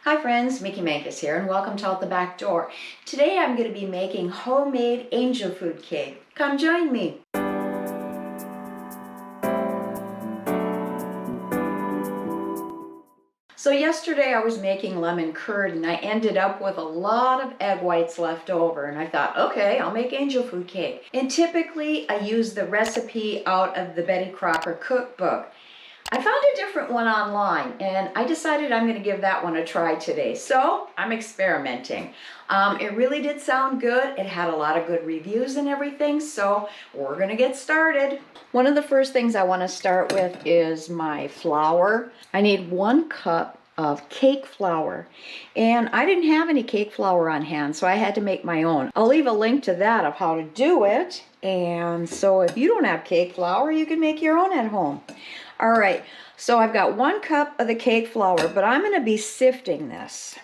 Hi friends, Mickey Mankus here and welcome to Out the Back Door. Today I'm going to be making homemade angel food cake. Come join me. So yesterday I was making lemon curd and I ended up with a lot of egg whites left over, and I thought, okay, I'll make angel food cake. And typically I use the recipe out of the Betty Crocker cookbook. I found a different one online and I decided I'm going to give that one a try today. So I'm experimenting. It really did sound good. It had a lot of good reviews and everything, so we're going to get started. One of the first things I want to start with is my flour. I need 1 cup of cake flour, and I didn't have any cake flour on hand, so I had to make my own. I'll leave a link to that of how to do it, and so if you don't have cake flour, you can make your own at home. All right, so I've got 1 cup of the cake flour, but I'm going to be sifting this.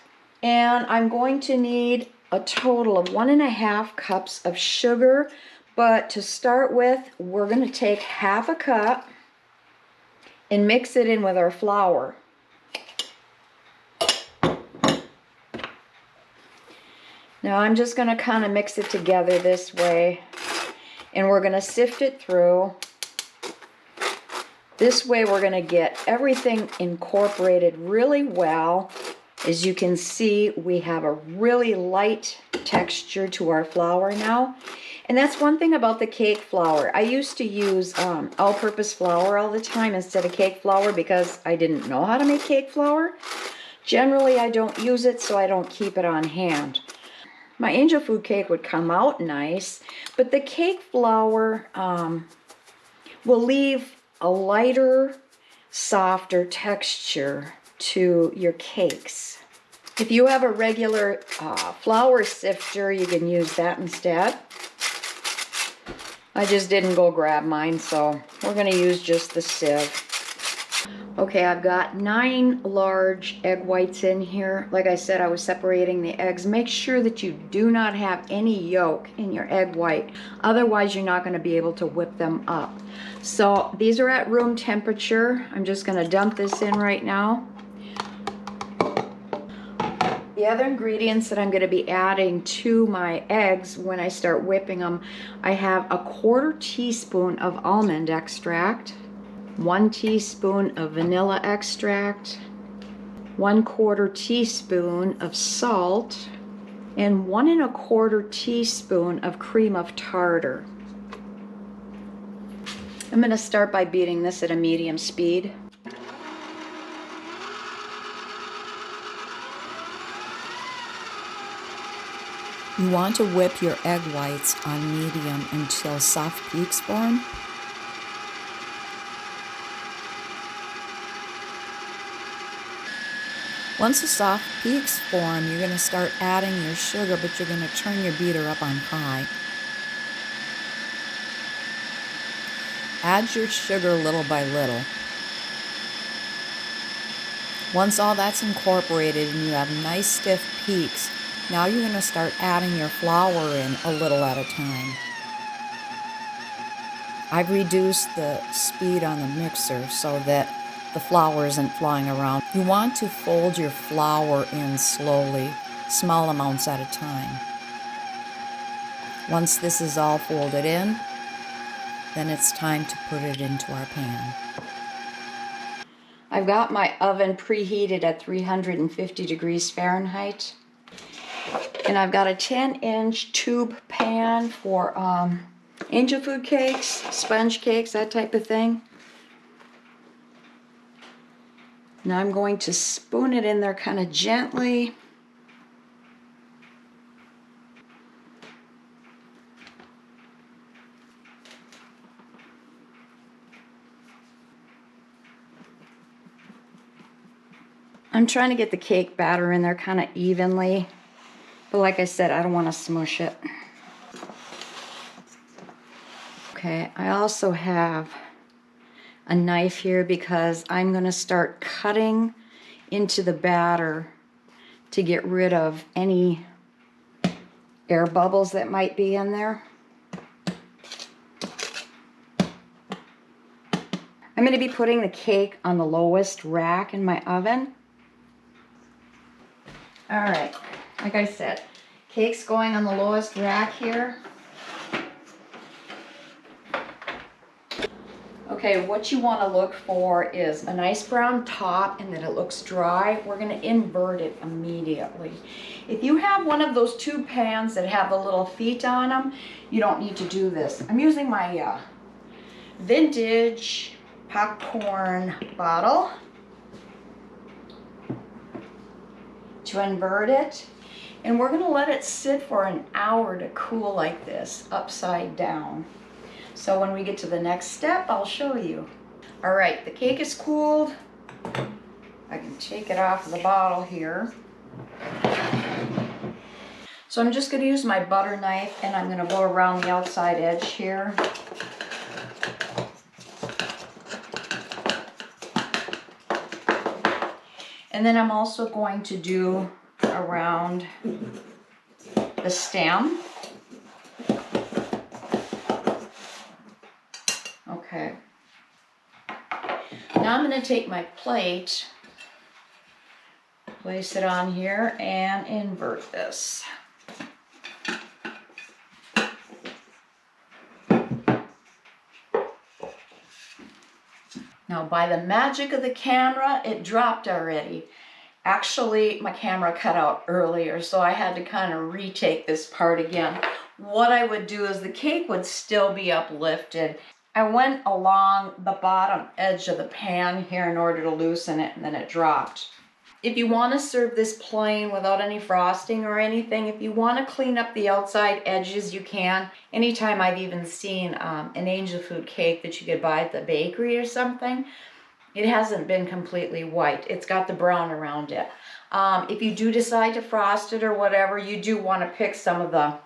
And I'm going to need a total of 1.5 cups of sugar. But to start with, we're going to take 1/2 cup and mix it in with our flour. Now I'm just going to kind of mix it together this way. And we're going to sift it through. This way we're going to get everything incorporated really well. As you can see, we have a really light texture to our flour now. And that's one thing about the cake flour. I used to use all-purpose flour all the time instead of cake flour because I didn't know how to make cake flour. Generally, I don't use it, so I don't keep it on hand. My angel food cake would come out nice, but the cake flour will leave a lighter, softer texture to your cakes. If you have a regular flour sifter, you can use that instead. I just didn't go grab mine, so we're going to use just the sieve. Okay, I've got 9 large egg whites in here. Like I said, I was separating the eggs. Make sure that you do not have any yolk in your egg white. Otherwise, you're not going to be able to whip them up. So these are at room temperature. I'm just going to dump this in right now. The other ingredients that I'm going to be adding to my eggs when I start whipping them, I have a 1/4 teaspoon of almond extract, 1 teaspoon of vanilla extract, 1/4 teaspoon of salt, and 1 1/4 teaspoon of cream of tartar. I'm going to start by beating this at a medium speed. You want to whip your egg whites on medium until soft peaks form. Once the soft peaks form, you're going to start adding your sugar, but you're going to turn your beater up on high. Add your sugar little by little. Once all that's incorporated and you have nice stiff peaks, now you're going to start adding your flour in a little at a time. I've reduced the speed on the mixer so that the flour isn't flying around. You want to fold your flour in slowly, small amounts at a time. Once this is all folded in, then it's time to put it into our pan. I've got my oven preheated at 350 degrees Fahrenheit. And I've got a 10-inch tube pan for angel food cakes, sponge cakes, that type of thing. Now I'm going to spoon it in there kind of gently. I'm trying to get the cake batter in there kind of evenly. But like I said, I don't want to smush it. Okay, I also have a knife here because I'm going to start cutting into the batter to get rid of any air bubbles that might be in there. I'm going to be putting the cake on the lowest rack in my oven. All right, like I said, cake's going on the lowest rack here. Okay, what you want to look for is a nice brown top and that it looks dry. We're going to invert it immediately. If you have one of those tube pans that have the little feet on them, you don't need to do this. I'm using my vintage popcorn bottle to invert it. And we're going to let it sit for an hour to cool like this, upside down. So when we get to the next step, I'll show you. All right, the cake is cooled. I can take it off the bottle here. So I'm just going to use my butter knife and I'm going to go around the outside edge here. And then I'm also going to do around the stem. Okay. Now I'm going to take my plate, place it on here, and invert this. Now, by the magic of the camera, it dropped already. Actually, my camera cut out earlier, so I had to kind of retake this part again. What I would do is the cake would still be uplifted. I went along the bottom edge of the pan here in order to loosen it, and then it dropped. If you want to serve this plain without any frosting or anything, if you want to clean up the outside edges, you can. Anytime I've even seen an angel food cake that you could buy at the bakery or something, it hasn't been completely white. It's got the brown around it. If you do decide to frost it or whatever, you do want to pick some of the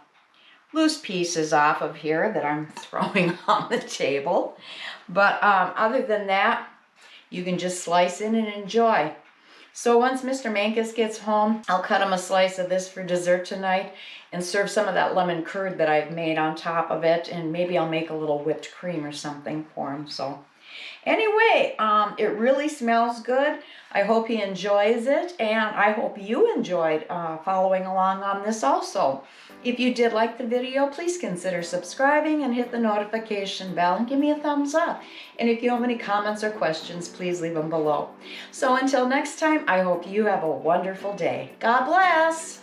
loose pieces off of here that I'm throwing on the table. But other than that, you can just slice in and enjoy. So once Mr. Mankus gets home, I'll cut him a slice of this for dessert tonight and serve some of that lemon curd that I've made on top of it, and maybe I'll make a little whipped cream or something for him. So anyway, it really smells good. I hope he enjoys it, and I hope you enjoyed following along on this also. If you did like the video, please consider subscribing and hit the notification bell and give me a thumbs up. And if you have any comments or questions, please leave them below. So until next time, I hope you have a wonderful day. God bless!